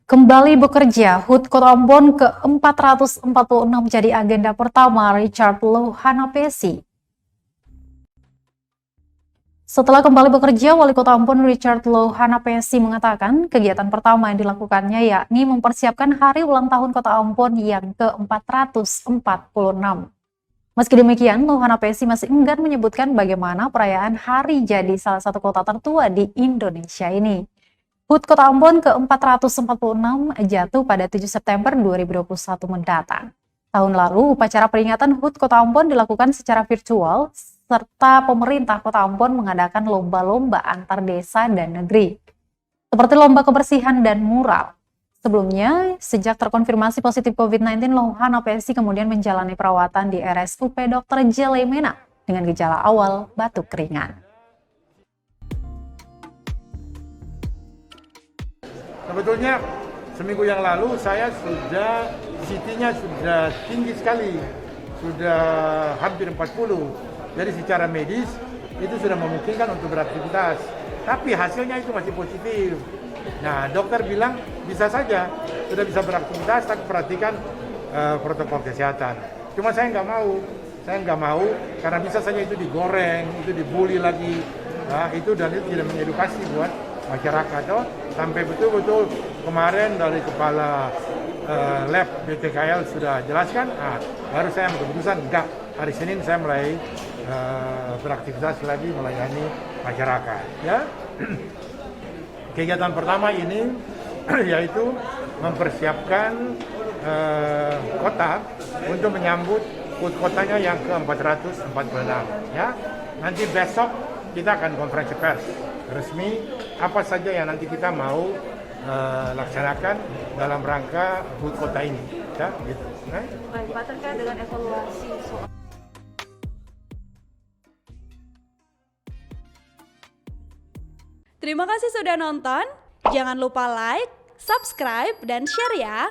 Kembali bekerja, HUT Kota Ambon ke-446 jadi agenda pertama Richard Lohana-Pesi. Setelah kembali bekerja, Wali Kota Ambon Richard Lohana-Pesi mengatakan kegiatan pertama yang dilakukannya yakni mempersiapkan hari ulang tahun Kota Ambon yang ke-446. Meski demikian, Lohana-Pesi masih enggan menyebutkan bagaimana perayaan hari jadi salah satu kota tertua di Indonesia ini. HUT Kota Ambon ke-446 jatuh pada 7 September 2021 mendatang. Tahun lalu, upacara peringatan HUT Kota Ambon dilakukan secara virtual, serta pemerintah Kota Ambon mengadakan lomba-lomba antar desa dan negeri, seperti lomba kebersihan dan mural. Sebelumnya, sejak terkonfirmasi positif COVID-19, Lohana-Pesi kemudian menjalani perawatan di RSUP Dr. Jelemena dengan gejala awal batuk ringan. Sebetulnya seminggu yang lalu saya sudah CT-nya sudah tinggi sekali, sudah hampir 40. Jadi secara medis itu sudah memungkinkan untuk beraktivitas. Tapi hasilnya itu masih positif. Nah, dokter bilang bisa saja, sudah bisa beraktivitas, tapi perhatikan protokol kesehatan. Cuma saya nggak mau karena bisa saja itu digoreng, itu dibully lagi. Nah, itu dan itu tidak mengedukasi buat masyarakat. Sampai betul-betul kemarin dari kepala lab BTKL sudah jelaskan, baru saya keputusan enggak, hari Senin saya mulai beraktivitas lagi melayani masyarakat. Ya, kegiatan pertama ini yaitu mempersiapkan kota untuk menyambut HUT kotanya yang ke-446. Ya, nanti besok kita akan konferensi pers resmi apa saja yang nanti kita mau laksanakan dalam rangka HUT kota ini, ya, gitu. Baik, Pak, terkait dengan evaluasi soal Terima kasih sudah nonton. Jangan lupa like, subscribe, dan share ya.